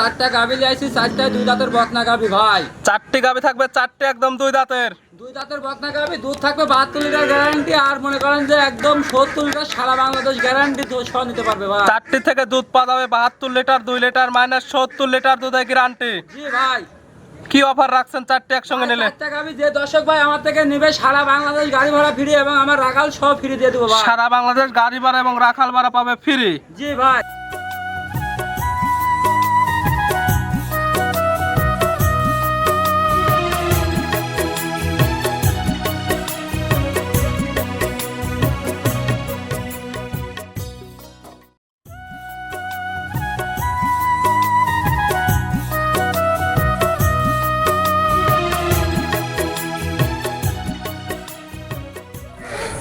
চারটা গাভী লাইছি, চারটা দুই দাঁতের বকনা গাভী ভাই। চারটি গাভী থাকবে, চারটি একদম দুই দাঁতের। দুই দাঁতের বকনা গাভী, দুধ থাকবে 72 লিটার গ্যারান্টি। আর মনে করেন যে একদম 70 লিটার সারা বাংলাদেশ গ্যারান্টি দুধ সহ নিতে পারবে ভাই। চারটি থেকে দুধ পাওয়া যাবে 72 লিটার, 2 লিটার মাইনাস 70 লিটার দুধের গ্যারান্টি। জি ভাই। কি অফার রাখছেন চারটি একসঙ্গে নিলে? চারটা গাভী যে দর্শক ভাই আমার থেকে নেবে সারা বাংলাদেশ গাড়ি ভাড়া ফ্রি এবং আমার রাখাল সহ ফ্রি দিয়ে দেবো ভাই। সারা বাংলাদেশ গাড়ি ভাড়া এবং রাখাল ভাড়া পাবে ফ্রি। জি ভাই।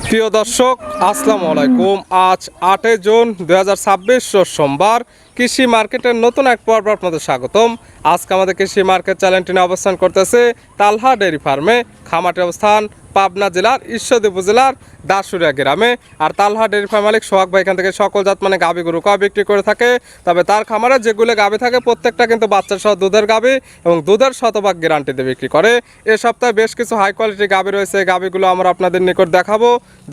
প্রিয় দর্শক আসসালামু আলাইকুম। আজ 8 জুন 2026 সোমবার। কৃষি মার্কেটের নতুন এক পর্ব আপনাদের স্বাগতম। আজকে আমাদের কৃষি মার্কেট চ্যানেলটি নিয়ে অবস্থান করতেছে তালহা ডেয়ারি ফার্মে। খামারটি অবস্থান পাবনা জেলার ঈশ্বরদী উপজেলার দাসুরিয়া গ্রামে। আর তালহা ডেয়ারি ফার্ম মালিক সোহাগ ভাই এখান থেকে সকল জাত মানে গাভী গরু বিক্রি করে থাকে। তবে তার খামারে যেগুলো গাভী থাকে প্রত্যেকটা কিন্তু বাচ্চা সহ দুধের গাভী এবং দুধের শতভাগ গ্যারান্টিতে বিক্রি করে। এ সপ্তাহে বেশ কিছু হাই কোয়ালিটির গাভী রয়েছে, এই গাভীগুলো আমরা আপনাদের নিকট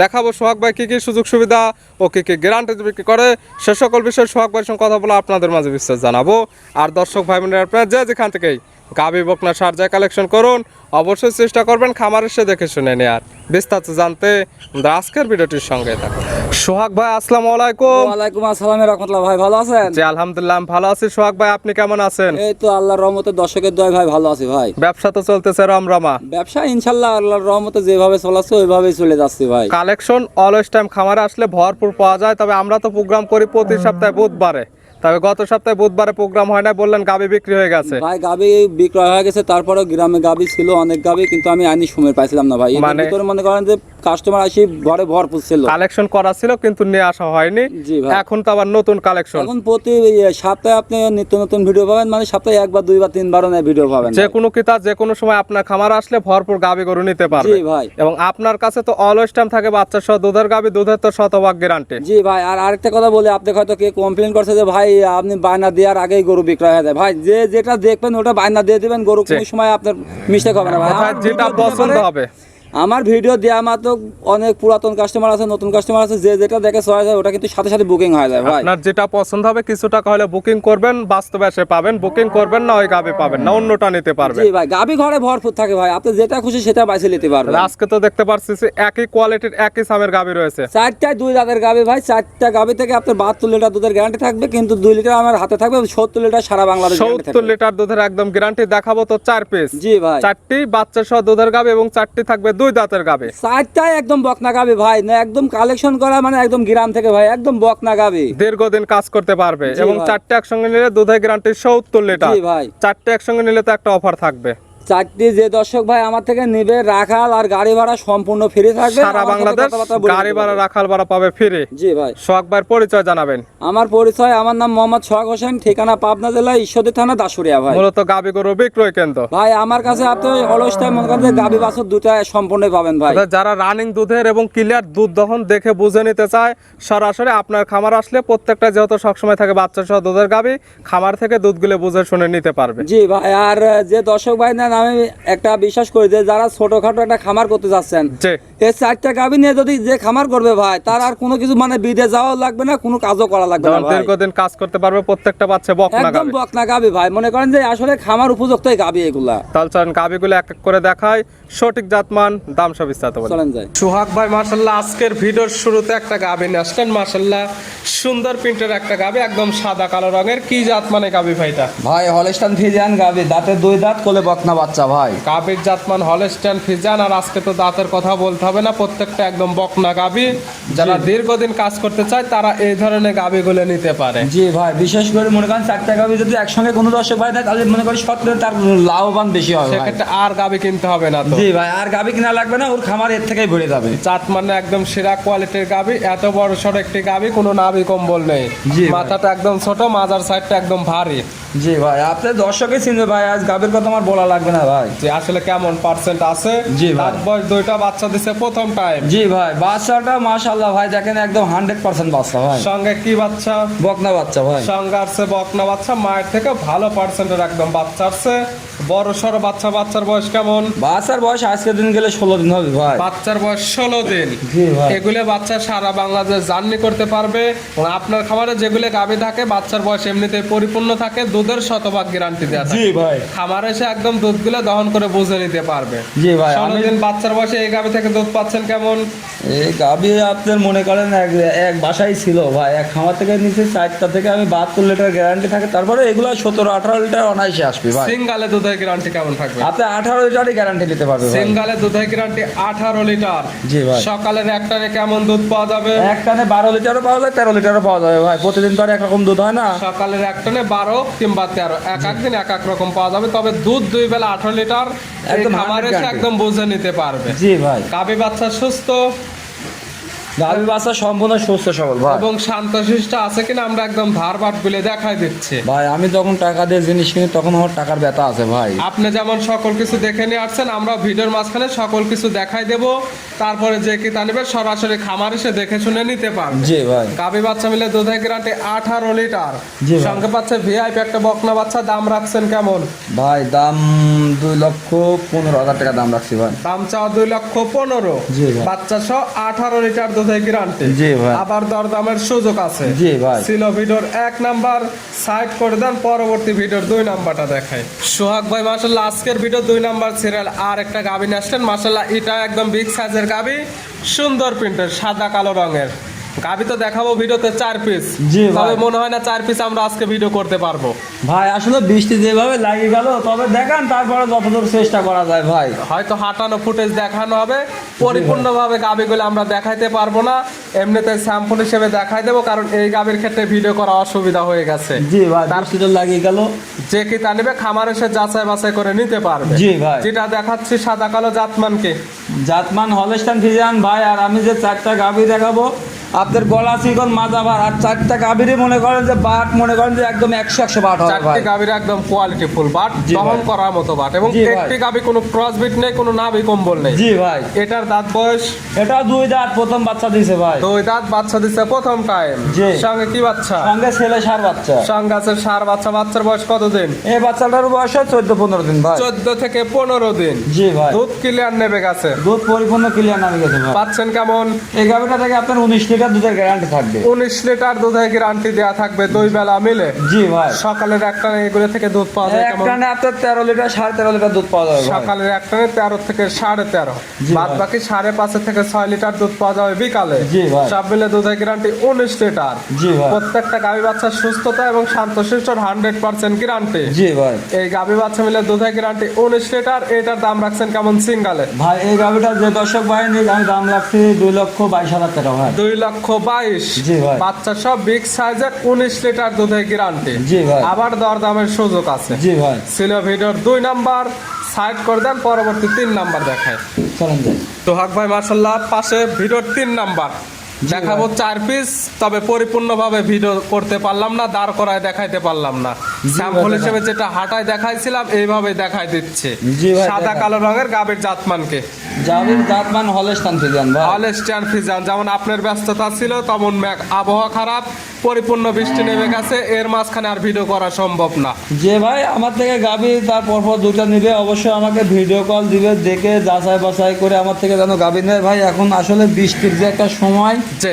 দেখাবো সোহাগ ভাই কী কী সুযোগ সুবিধা ও কী কী গ্যারান্টিতে বিক্রি করে, সে সকল বিষয়ে সোহাগ ভাইয়ের সঙ্গে কথা বলে আপনাদের মাঝে বিস্তার জানাবো। আর দর্শক ভাই বোনেরা আপনারা যেখান থেকেই গাভী বকনা সার যায় কালেকশন করুন, অবশ্যই চেষ্টা করবেন খামার এসে দেখে শুনে নেয়ার। বিস্তারিত জানতে আজকের ভিডিওটির সঙ্গে থাকুন। সোহাগ ভাই আসসালামু আলাইকুম। ওয়ালাইকুম আসসালাম রাহমাতুল্লাহ। ভাই ভালো আছেন? জি আলহামদুলিল্লাহ আমি ভালো আছি। সোহাগ ভাই আপনি কেমন আছেন? এই তো আল্লাহর রহমতে দর্শকের দয় ভাই ভালো আছি ভাই। ব্যবসা তো চলতেছে রমরমা? ব্যবসা ইনশাআল্লাহ আল্লাহর রহমতে যেভাবে চলাচ্ছে ওইভাবেই চলে যাচ্ছে ভাই। কালেকশন অলওয়েজ টাইম খামারে আসলে ভরপুর পাওয়া যায়। তবে আমরা তো প্রোগ্রাম করি প্রতি সপ্তাহে বুধবারে, তবে গত সপ্তাহে বুধবারে প্রোগ্রাম হয় না, বললেন গাভী বিক্রি হয়ে গেছে। ভাই গাভী বিক্রয় হয়ে গেছে, তারপরেও গ্রামে গাভী ছিল অনেক গাভী, কিন্তু আমি আইনি সময় পাইছিলাম না ভাই। মানে ভিতরে মনে করেন যে কাস্টমার আসি ঘরে ভরপুর ছিল, কালেকশন করা ছিল কিন্তু নিয়ে আসা হয়নি। জি ভাই। এখন তো আবার নতুন কালেকশন। এখন প্রতি সপ্তাহে আপনি নিত্য নতুন ভিডিও পাবেন, মানে সপ্তাহে একবার দুইবার তিনবারও ভিডিও পাবেন। যে কোনো কিতা যে কোনো সময় আপনার খামার আসলে ভরপুর গাভী গরু নিতে পারবে। জি ভাই। এবং আপনার কাছে তো অলওয়েজ টাইম থাকে বাচ্চা সহ দুধের গাভী, দুধের তো শতভাগ গ্যারান্টি। জি ভাই। আর আরেকটা কথা বলি, আপনি হয়তো কে কমপ্লেন করছে যে ভাই আপনি বায়না দেওয়ার আগেই গরু বিক্রয় হয়ে যায়। ভাই যে যেটা দেখবেন ওটা বায়না দিয়ে দিবেন, গরু কোনো সময় আপনার মিস্টেক হবে না ভাই। আমার যেটা ভিডিও পছন্দ দিলে হবে। আমার ভিডিও দেওয়া মাত্র অনেক পুরাতন কাস্টমার আছে, নতুন কাস্টমার আছে, যে যেটা দেখে চয়েস হয় ওটা কিন্তু সাথে সাথে বুকিং হয়ে যায় ভাই। আপনার যেটা পছন্দ হবে কিছু টাকা হলে বুকিং করবেন, বাস্তবে এসে পাবেন। বুকিং করবেন না ওই গাভী পাবেন না, অন্যটা নিতে পারবেন। জি ভাই। গাভী ঘরে ভরপুর থাকে ভাই, আপনি যেটা খুশি সেটা বাইছে নিতে পারবেন। আজকে তো দেখতে পাচ্ছি একই কোয়ালিটির একই সামের গাভী রয়েছে। চারটায় দুই দাঁতের গাভী ভাই। চারটা গাভী থেকে আপনার 72 লিটার দুধের গ্যারান্টি থাকবে, কিন্তু 2 লিটার আমার হাতে থাকবে, 70 লিটার সারা বাংলাদেশ 70 লিটার দুধের একদম গ্যারান্টি। দেখাবো তো 4 পিস। জি ভাই। চারটি বাচ্চা সহ দুধের গাভী এবং চারটি থাকবে দুই দাঁতের গাভী। চারটায় একদম বকনা গাভী ভাই, না একদম কালেকশন করা, মানে একদম গ্রাম থেকে ভাই, একদম বকনা গাভী, দীর্ঘদিন কাজ করতে পারবে। জি এবং ভাই। চারটে একসঙ্গে নিলে দুধের গ্যারান্টি 70 লিটার। জি ভাই। চারটে একসঙ্গে নিলে তো একটা অফার থাকবে। চারটি যে দর্শক ভাই আমার থেকে নিবে, রাখাল আর গাড়ি ভাড়া সম্পূর্ণ ফ্রি থাকবে। সারা আমার সাথে বাংলাদেশ কথাবার্তা বলে গাড়ি দিতে ভাড়া পারবে। রাখাল ভাড়া পাবে ফ্রি। জি ভাই। সোহাগ ভাইয়ের পরিচয় জানাবেন। আমার পরিচয়, আমার নাম মোহাম্মদ সোহাগ হোসেন, ঠিকানা পাবনা জেলা ঈশ্বরদী থানা দাসুরিয়া ভাই। মূলত গাভী গরু বিক্রয় কেন্দ্র। ভাই আমার কাছে আপনি অলস টাইম মনে করেন যে গাভী বাছুর দুটা সম্পূর্ণ পাবেন ভাই। যারা রানিং দুধের এবং ক্লিয়ার দুধ দহন দেখে বুঝে নিতে চায়, সরাসরি আপনার খামার আসলে প্রত্যেকটা যেহেতু সবসময় থাকে বাচ্চা সহ দুধের গাভী, খামার থেকে দুধগুলো বুঝে শুনে নিতে পারবে। জি ভাই। আর যে দর্শক ভাই নেন, আমি একটা বিশ্বাস করি যে যারা ছোটখাটো একটা খামার করতে যাচ্ছেন, জি। এই চারটা গাভী নিয়ে যদি যে খামার করবে ভাই, তার আর কোনো কিছু মানে বিদে যাওয়া লাগবে না, কোনো কাজও করা লাগবে না ভাই। দীর্ঘদিন কাজ করতে পারবে, প্রত্যেকটা বাচ্চা বকনা একদম গাভী। বকনা গাভী ভাই, মনে করেন যে আসলে খামার উপযুক্ত গাভী এগুলা। তাহলে চলেন গাভীগুলো এক এক করে দেখায়, সঠিক জাতমান দাম সব বিস্তারিত বলি। চলেন যাই। সোহাগ ভাই মাশাআল্লাহ আজকের ভিডিওর শুরুতে একটা গাভী নিয়ে আসলেন, মাশাআল্লাহ সুন্দর প্রিন্টের একটা গাভী, একদম সাদা কালো রঙের। কি জাত মানে গাভী ভাইটা? ভাই হলস্টাইন ফ্রিজিয়ান গাভী, দাঁতে দুই দাঁত, কোলে বকনা বাচ্চা ভাই। গাভীর জাতমান হলস্টাইন ফ্রিজিয়ান। আর আজকে তো দাঁতের কথা বলতে হবে না, প্রত্যেকটা একদম বকনা গাভী। যারা দীর্ঘদিন কাজ করতে চায় তারা এই ধরনের গাভীগুলো নিতে পারে। জি ভাই। বিশেষ করে মনে করেন চারটা গাভী যদি একসঙ্গে কোনো দর্শক ভাই দেয়, তাহলে মনে করি সত্তর তার লাভবান বেশি হবে ভাই। সেক্ষেত্রে আর গাভী কিনতে হবে না তো। জি ভাই। আর গাভী কিনা লাগবে না, ওর খামার এর থেকেই ভরে যাবে। জাত মানে একদম সেরা কোয়ালিটির গাভী। এত বড় সড় একটি গাভী, কোনো নাভি কম্বল নেই। জি ভাই। মাথাটা একদম ছোট, মাজার সাইডটা একদম ভারী। জি ভাই, আপনার দর্শকই চিনবে ভাই, আজ গাভীর কথা আমার বলা লাগবে না ভাই। যে আসলে কেমন পার্সেন্ট আছে? জি ভাই। দাঁত বয়স দুইটা, বাচ্চা দিছে প্রথম টাইম। জি ভাই, বাচ্চাটা মাশাআল্লাহ ভাই দেখেন একদম 100% বাচ্চা ভাই। সঙ্গে কি বাচ্চা? বকনা বাচ্চা ভাই। সঙ্গে আসছে বকনা বাচ্চা, মায়ের থেকে ভালো পার্সেন্টের একদম বাচ্চা আসছে। বড় সড়ো বাচ্চা। বাচ্চার বয়স কেমন? বাচ্চার বয়স আজকের দিন গেলে 16 দিন হবে ভাই। বাচ্চার বয়স 16 দিন। জি ভাই। এগুলো বাচ্চা সারা বাংলাদেশ জার্নি করতে পারবে এবং আপনার খামারে যেগুলো গাভী থাকে বাচ্চার বয়স এমনিতে পরিপূর্ণ থাকে, দুধের শতভাগ গ্যারান্টি দেওয়া থাকে। জি ভাই। খামারে এসে একদম দুধগুলো দহন করে বুঝে নিতে পারবে। জি ভাই, 16 দিন বাচ্চার বয়সে এই গাভী থেকে দুধ পাচ্ছেন কেমন? এই গাভী আপনার মনে করেন এক বাসায় ছিল ভাই, এক খামার থেকে নিচে 4টা থেকে আমি 72 লিটার গ্যারান্টি থাকে, তারপরে এগুলো 17-18 লিটার অনায়াসে আসবে ভাই। সিঙ্গালে দুধের গ্যারান্টি কেমন থাকবে? আপনি 18 লিটারই গ্যারান্টি নিতে পারবে ভাই। সিঙ্গালে দুধের গ্যারান্টি 18 লিটার। জি ভাই। সকালের একটানে কেমন দুধ পাওয়া যাবে? এক টানে 12 লিটারও পাওয়া যায়, 13 লিটারও পাওয়া যাবে ভাই। প্রতিদিন তো আর একরকম দুধ হয় না। সকালের একটানে 12 কিংবা 13, এক একদিন এক এক রকম পাওয়া যাবে, তবে দুধ দুই বেলা 18 লিটার। একদম খামারে 100 এসে একদম বুঝে নিতে পারবে। জি ভাই। গাভী বাচ্চা সুস্থ গাভী বাচ্চা সম্পূর্ণ সুস্থ সবল ভাই। এবং শান্তশিষ্ট আছে কিনা আমরা একদম ধারবাট গুলে দেখাই দিচ্ছি। ভাই আমি যখন টাকা দিয়ে জিনিস কিনি তখন আমার টাকার ব্যথা আছে ভাই। আপনি যেমন সকল কিছু দেখে নিয়ে আসছেন, আমরা ভিডিওর মাঝখানে সকল কিছু দেখাই দেব, তারপরে যে কি তা নেবে সরাসরি খামার এসে দেখে শুনে নিতে পারবে। জি ভাই। গাভী বাচ্চা মিলে দুধের গ্যারান্টি 18 লিটার। জি ভাই। সঙ্গে পাচ্ছে ভিআইপি একটা বকনা বাচ্চা। দাম রাখছেন কেমন? ভাই দাম 2,15,000 টাকা দাম রাখছি ভাই। দাম চাওয়া 2,15,000। জি ভাই। বাচ্চা সহ 18 লিটার দুধের গ্যারান্টি। জি ভাই। আবার দরদামের সুযোগ আছে। জি ভাই। ছিল ভিডিওর 1 নাম্বার, সাইড করে দেন, পরবর্তী ভিডিওর 2 নাম্বারটা দেখাই। সোহাগ ভাই মাশাআল্লাহ আজকের ভিডিও 2 নাম্বার সিরিয়াল আর একটা গাভী নিয়ে আসলেন। মাশাআল্লাহ এটা একদম বিগ সাইজের গাভী, সুন্দর প্রিন্টের, সাদা কালো রঙের গাভী। তো দেখাবো ভিডিওতে 4 পিস। জি ভাই। তবে মনে হয় না 4 পিস আমরা আজকে ভিডিও করতে পারবো ভাই আসলে বৃষ্টি যেভাবে লাগিয়ে গেল, তবে দেখান তারপরে যতদূর চেষ্টা করা যায় ভাই। হয়তো হাঁটানো ফুটেজ দেখানো হবে, পরিপূর্ণভাবে গাভীগুলো আমরা দেখাইতে পারবো না, এমনিতে স্যাম্পল হিসেবে দেখাই দেবো, কারণ এই গাভীর ক্ষেত্রে ভিডিও করা অসুবিধা হয়ে গেছে। জি ভাই, বৃষ্টিটা লাগিয়ে গেল। যে কি তা নেবে খামার এসে যাচাই বাছাই করে নিতে পারবে। জি ভাই। যেটা দেখাচ্ছি সাদা কালো জাতমানকে জাতমান হলস্টাইন ফ্রিজিয়ান ভাই। আর আমি যে 4টা গাভী দেখাবো, আপনার গলা চিকন মাজা ভার, আর 4টা গাভীরই মনে করেন যে বাট, মনে করেন যে একদম 100 বাট হবে ভাই। 4টি গাভীর একদম কোয়ালিটি ফুল বাট, জি দহন ভাই। করার মতো বাট, এবং জি ভাই। একটি গাভী কোনো ক্রস বিট নেই, কোনো নাভি কম্বল নেই। জি ভাই। এটার দাঁত বয়স এটা 2 দাঁত, প্রথম বাচ্চা দিছে ভাই। 2 দাঁত, বাচ্চা দিচ্ছে প্রথম টাইম। জি। সঙ্গে কি বাচ্চা? সঙ্গে ছেলে সার বাচ্চা। সঙ্গে আছে ষাঁড় বাচ্চা। বাচ্চার বয়স কত দিন? এই বাচ্চাটার বয়স 14-15 দিন ভাই। 14 থেকে 15 দিন। জি ভাই। দুধ ক্লিয়ার নেবে গেছে। দুধ পরিপূর্ণ ক্লিয়ার নামে গেছে ভাই। পাচ্ছেন কেমন? এই গাভীটা থেকে আপনার 19 লিটার দুধের গ্যারান্টি থাকবে। 19 লিটার দুধের গ্যারান্টি দেওয়া থাকবে 2 বেলা মিলে। জি ভাই। সকালের একটা এগুলো থেকে দুধ পাওয়া যায় কেমন? একটানে আপনার 13 লিটার 13.5 লিটার দুধ পাওয়া যাবে ভাই। সকালের একটানে 13 থেকে 13.5, জি বাদ ভাই। বাকি 5.5 থেকে 6 লিটার দুধ পাওয়া যাবে বিকালে। জি ভাই। সব মিলে দুধের গ্যারান্টি 19 লিটার। জি ভাই। প্রত্যেকটা গাভী বাচ্চার সুস্থতা এবং শান্তশিষ্টর 100% গ্যারান্টি। জি ভাই। এই গাভী বাচ্চা মিলে দুধের গ্যারান্টি 19 লিটার। এটার দাম রাখছেন কেমন সিঙ্গালে? ভাই এই গাভীটা যে দর্শক ভাই নিক, আমি দাম রাখছি 2,22,000 টাকা ভাই। 2,22,000। জি ভাই। বাচ্চা সব বিগ সাইজের, 19 লিটার দুধের গ্যারান্টি। জি ভাই। আবার দরদামের সুযোগ আছে। জি ভাই। ছিল ভিডিওর 2 নাম্বার, সাইড করে দেন, পরবর্তী 3 নাম্বার দেখায়। চলেন যাই। সোহাগ ভাই মাশাআল্লাহ পাশে ভিডিওর 3 নাম্বার দেখাবো 4 পিস, তবে পরিপূর্ণভাবে ভিডিও করতে পারলাম না, দাঁড় করায় দেখাইতে পারলাম না। স্যাম্পল ভাই, হিসেবে যেটা হাঁটায় দেখাইছিলাম এইভাবে দেখাই দিচ্ছে। জি ভাই, সাদা দেখান। কালো রঙের গাভীর জাতমানকে গাভীর জাতমান হলস্টাইন ফ্রিজিয়ান ভাই। Holstein Friesian. যেমন আপনার ব্যস্ততা ছিল, তেমন আবহাওয়া খারাপ, পরিপূর্ণ বৃষ্টি নেমে গেছে, এর মাঝখানে আর ভিডিও করা সম্ভব না। যে ভাই আমার থেকে গাভী তার পরপর 2টা নিবে, অবশ্যই আমাকে ভিডিও কল দিবে, দেখে যাচাই বাছাই করে আমার থেকে যেন গাভী নেয় ভাই। এখন আসলে বৃষ্টির যে একটা সময়, যে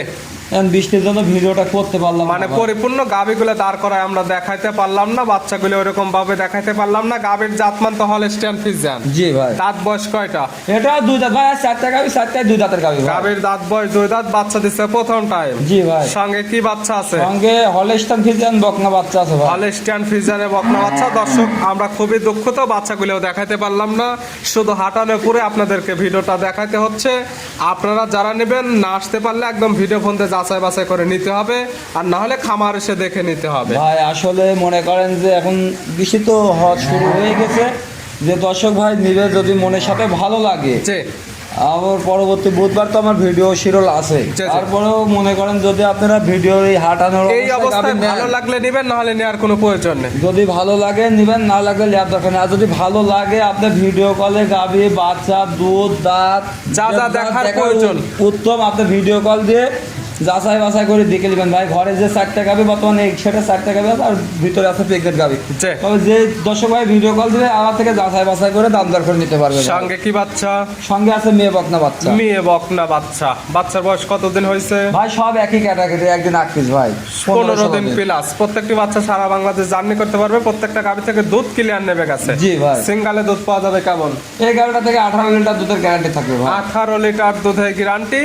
এখন বৃষ্টির জন্য ভিডিওটা করতে পারলাম না মানে ভাই। পরিপূর্ণ গাভীগুলো দাঁড় করায় আমরা দেখাইতে পারলাম না, বাচ্চাগুলো ওরকম ভাবে দেখাইতে পারলাম না। গাভীর জাতমান তো হলস্টাইন ফ্রিজিয়ান। জি ভাই। দাঁত বয়স কয়টা? এটা 2 দাঁত ভাই, আর 4টা গাভী, 4টায় 2 দাঁতের গাভী ভাই। গাভীর দাঁত বয়স 2 দাঁত, বাচ্চা দিচ্ছে প্রথম টাইম। জি ভাই। সঙ্গে কি বাচ্চা আছে? সঙ্গে হলস্টাইন ফ্রিজিয়ান বকনা বাচ্চা আছে ভাই। হলস্টাইন ফ্রিজিয়ানে বকনা বাচ্চা। দর্শক আমরা খুবই দুঃখিত, বাচ্চাগুলোও দেখাইতে পারলাম না, শুধু হাঁটানো করে আপনাদেরকে ভিডিওটা দেখাইতে হচ্ছে। আপনারা যারা নেবেন না আসতে পারলে একদম ভিডিও ফোনতে যাচাই বাছাই করে নিতে হবে, আর না হলে খামার এসে দেখে নিতে হবে। ভাই আসলে মনে করেন যে এখন বৃষ্টি তো হওয়া শুরু হয়ে গেছে, যে দর্শক ভাই নিবে, যদি মনের সাথে ভালো লাগে যে আমার পরবর্তী বুধবার তো আমার ভিডিও শিডিউল আছে। জি। তারপরেও মনে করেন যদি আপনারা ভিডিও এই হাঁটানোর এই অবস্থায় ভালো লাগলে নেবেন, না হলে নেওয়ার কোনো প্রয়োজন নেই। যদি ভালো লাগে নিবেন, না লাগলে নেওয়ার দরকার নেই। আর যদি ভালো লাগে আপনার ভিডিও কলে গাভী বাচ্চা দুধ দাঁত যা যা দেখার প্রয়োজন উত্তম, আপনি ভিডিও কল দিয়ে যাচাই বাছাই করে দেখে নেবেন ভাই। ঘরে যে 4টা গাভী বর্তমানে সেটা 4টা গাভী আছে, আর ভিতরে আছে প্রেগনেন্ট গাভী। জি। তবে যে দর্শক ভাই ভিডিও কল দিবে আমার থেকে যাচাই বাছাই করে দাম দর করে নিতে পারবে। সঙ্গে কি বাচ্চা? সঙ্গে আছে মেয়ে বকনা বাচ্চা। মেয়ে বকনা বাচ্চা। বাচ্চার বয়স কতদিন হয়েছে? ভাই সব একই ক্যাটাগরি, একদিন 8 পিস ভাই, 15 দিন প্লাস। প্রত্যেকটি বাচ্চা সারা বাংলাদেশ জার্নি করতে পারবে। প্রত্যেকটা গাভী থেকে দুধ ক্লিয়ার নেবে গেছে। জি ভাই। সিঙ্গালে দুধ পাওয়া যাবে কেমন? এই গাভীটা থেকে 18 লিটার দুধের গ্যারান্টি থাকবে ভাই। 18 লিটার দুধের গ্যারান্টি।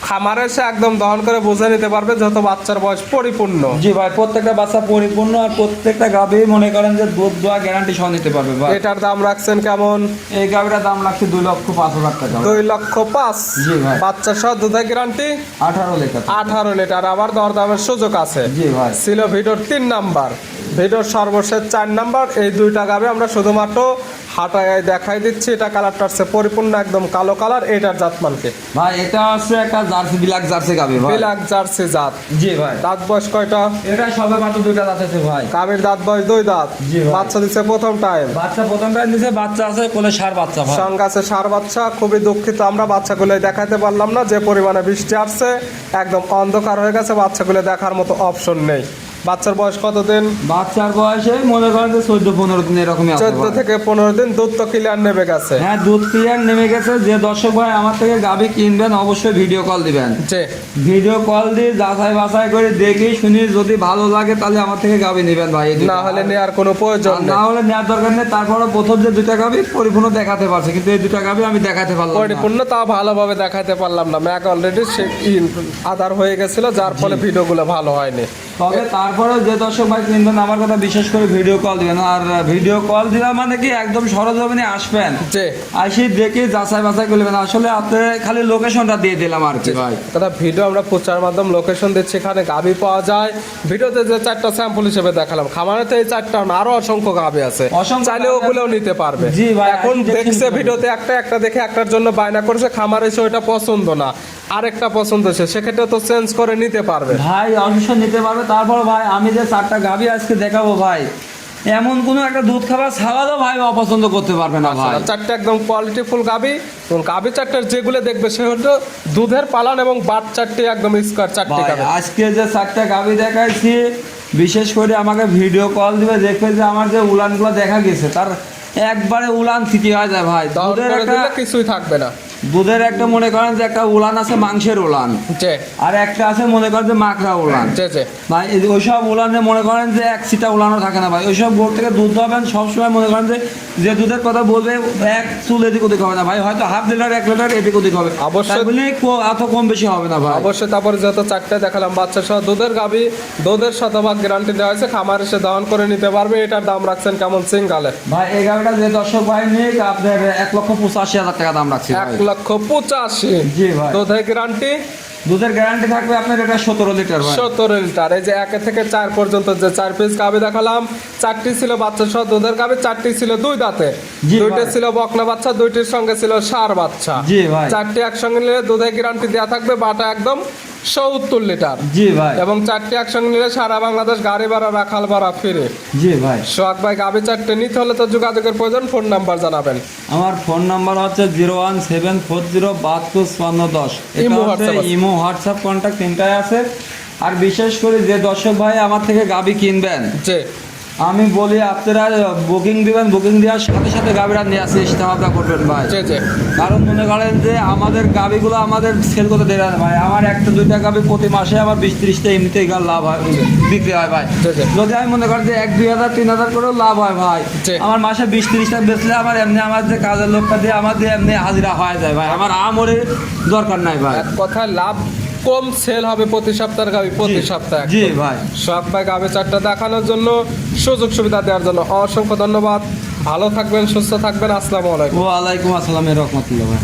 খামারে এসে একদম দহন করে বুঝে নিতে পারবে যত বাচ্চার বয়স পরিপূর্ণ। জি ভাই, প্রত্যেকটা বাচ্চা পরিপূর্ণ, আর প্রত্যেকটা গাভী মনে করেন যে দুধ দোয়া গ্যারান্টি সহ নিতে পারবে ভাই। এটার দাম রাখছেন কেমন? এই গাভীটার দাম লাগছে 2,05,000 টাকা। 2,05,000। জি ভাই। বাচ্চা সহ দুধের গ্যারান্টি 18 লিটার। 18 লিটার। আবার দরদামের সুযোগ আছে। জি ভাই। ছিল ভিডিওর 3 নাম্বার, ভিডিওর সর্বশেষ 4 নাম্বার। এই দুইটা গাভী আমরা শুধুমাত্র হাটায় দেখাই দিচ্ছি। এটা কালারটা হচ্ছে পরিপূর্ণ একদম কালো কালার। এটার জাতমানকে ভাই এটা হচ্ছে একটা জার্সি, ব্ল্যাক জার্সি গাভী ভাই। ব্ল্যাক জার্সি জাত। জি ভাই। দাঁত বয়স কয়টা? এটা সবে মাত্র 2টা দাঁত আছে ভাই। গাভীর দাঁত বয়স 2 দাঁত। জি ভাই। বাচ্চা দিচ্ছে প্রথম টাইম। বাচ্চা প্রথম টাইম দিছে, বাচ্চা আছে কোলে ষাঁড় বাচ্চা ভাই। সঙ্গে আছে ষাঁড় বাচ্চা। খুবই দুঃখিত আমরা বাচ্চাগুলো দেখাতে পারলাম না, যে পরিমাণে বৃষ্টি আসছে একদম অন্ধকার হয়ে গেছে, বাচ্চাগুলো দেখার মতো অপশন নেই। বাচ্চার বয়স কতদিন? বাচ্চার বয়সে মনে করেন যে 14-15 দিন এরকমই আছে 14 ভাই। থেকে 15 দিন। দুধ তো ক্লিয়ার নেবে গেছে। হ্যাঁ দুধ ক্লিয়ার নেমে গেছে। যে দর্শক ভাই আমার থেকে গাভী কিনবেন অবশ্যই ভিডিও কল দিবেন। যে ভিডিও কল দিয়ে যাচাই বাছাই করে দেখি শুনি, যদি ভালো লাগে তাহলে আমার থেকে গাভী নেবেন ভাই। এই দুটো। না হলে নেওয়ার কোনো প্রয়োজন আর নেই। না হলে নেওয়ার দরকার নেই। তারপরে প্রথম যে 2টা গাভী পরিপূর্ণ দেখাতে পারছে, কিন্তু এই 2টা গাভী আমি দেখাতে পারলাম না। পরিপূর্ণ তা ভালোভাবে দেখাতে পারলাম না। ম্যাক অলরেডি আধার হয়ে গেছিল, যার ফলে ভিডিওগুলো ভালো হয়নি। তবে তারপরে যে দর্শক ভাই কিনবেন আমার কথা বিশেষ করে ভিডিও কল দিবেন। আর ভিডিও কল দিলাম মানে কি একদম সরজমিনে আসবেন, যে আসি দেখি যাচাই বাছাই করবেন। আসলে আপনি খালি লোকেশনটা দিয়ে দিলাম আর কি ভাই। কথা ভিডিও আমরা প্রচার মাধ্যম লোকেশন দিচ্ছি, এখানে গাভী পাওয়া যায়। ভিডিওতে যে 4টা স্যাম্পল হিসেবে দেখালাম, খামারেতে এই 4টা না, আরো অসংখ্য গাভী আছে, অসংখ্য চাইলে গাভী ওগুলোও নিতে পারবে। জি ভাই, এখন আসলে দেখছে দেখে ভিডিওতে একটা দেখে একটার জন্য বায়না করেছে, খামারে এসে ওইটা পছন্দ না, আরেকটা পছন্দ হচ্ছে, সেক্ষেত্রে তো চেঞ্জ করে নিতে পারবে ভাই, অবশ্যই নিতে পারবে। তারপর ভাই আমি যে 4টা গাভী আজকে দেখাবো ভাই, এমন কোনো একটা দুধ খাবার ছাড়াও ভাই অপছন্দ করতে পারবে না ভাই। 4টা একদম কোয়ালিটিফুল গাভী, এবং গাভী 4টার যেগুলো দেখবে সে হলো দুধের পালন এবং বাট 4টি একদম স্কোয়ার 4টি ভাই গাভী। আজকে যে 4টা গাভী দেখাইছি, বিশেষ করে আমাকে ভিডিও কল দিবে, দেখবে যে আমার যে উলানগুলো দেখা গেছে তার একবারে উলান থিতি হয়ে যায় ভাই। দাম দুধের করে একটা দিলে কিছুই থাকবে না। দুধের একটা মনে করেন যে একটা উলান আছে মাংসের উলান, যে আর একটা আছে মনে করেন যে মাকড়া উলান। যে ভাই ওইসব উলানে মনে করেন যে এক সিটা উলানও থাকে না ভাই। ওইসব বোর্ড থেকে দুধ হবেন সবসময় মনে করেন যে দুধের কথা বলবে এক চুল এদিক ওদিক হবে না ভাই, হয়তো হাফ লিটার 1 লিটার এদিক ওদিক হবে, অবশ্যই। বলে এত কম বেশি হবে না ভাই। অবশ্যই। তারপরে যত 4টা দেখালাম বাচ্চা সহ দুধের গাভী, দুধের শতভাগ গ্যারান্টি দেওয়া হয়েছে, খামার এসে দহন করে নিতে পারবে। এটার দাম রাখছেন কেমন সিঙ্গালে? ভাই এই গাড়িটা যে দর্শক ভাই নিয়ে আপনার 1,85,000 টাকা দাম রাখছি ভাই। 1,85,000। জি ভাই। দুধের গ্যারান্টি? দুধের গ্যারান্টি থাকবে আপনার এটা 17 লিটার ভাই। 17 লিটার। এই যে 1 থেকে 4 পর্যন্ত যে 4 পিস গাভী দেখালাম, 4টি ছিল বাচ্চা সহ দুধের গাভী, 4টি ছিল 2 দাঁতে, জি 2টি ভাই। ছিল বকনা বাচ্চা, 2টির সঙ্গে ছিল ষাঁড় বাচ্চা। জি ভাই। 4টি একসঙ্গে নিলে দুধের গ্যারান্টি দেওয়া থাকবে, বাটা একদম 70 লিটার। জি ভাই। এবং 4টি একসঙ্গে নিলে সারা বাংলাদেশ গাড়ি ভাড়া রাখাল ভাড়া ফিরে। জি ভাই। সোহাগ ভাই গাভী 4টে নিতে হলে তো যোগাযোগের প্রয়োজন। ফোন নাম্বার জানাবেন। আমার ফোন নাম্বার হচ্ছে 01740725410। ইমো, হোয়াটসঅ্যাপ আছে। ইমো হোয়াটসঅ্যাপ কন্ট্যাক্ট তিনটাই আছে। আর বিশেষ করে যে দর্শক ভাই আমার থেকে গাভী কিনবেন, যে আমি বলি আপনারা বুকিং দিবেন, বুকিং দেওয়ার সাথে সাথে গাভীরা নিয়ে আসে চেষ্টা ভাবনা করবেন ভাই। যে কারণ মনে করেন যে আমাদের গাভীগুলো আমাদের সেল করতে দেয় না ভাই। আমার 1-2টা গাভী প্রতি মাসে আমার 20-30টা এমনিতেই লাভ হয়, বিক্রি হয় ভাই। জি। যদি আমি মনে করি যে 1-2,000-3,000 করেও লাভ হয় ভাই, জি। আমার মাসে 20-30টা বেচলে আমার এমনি আমার যে কাজের লোকটা দিয়ে আমার দিয়ে এমনি হাজিরা হয়ে যায় ভাই। আমার আমরে দরকার নাই ভাই। এক কথা লাভ কম, সেল হবে প্রতি সপ্তাহের গাভী প্রতি সপ্তাহে। জি ভাই। সোহাগ ভাই গাভী 4টা দেখানোর জন্য, সুযোগ সুবিধা দেওয়ার জন্য অসংখ্য ধন্যবাদ। ভালো থাকবেন, সুস্থ থাকবেন। আসসালামু আলাইকুম। ওয়ালাইকুম আসসালাম রহমতুল্লাহ ভাই।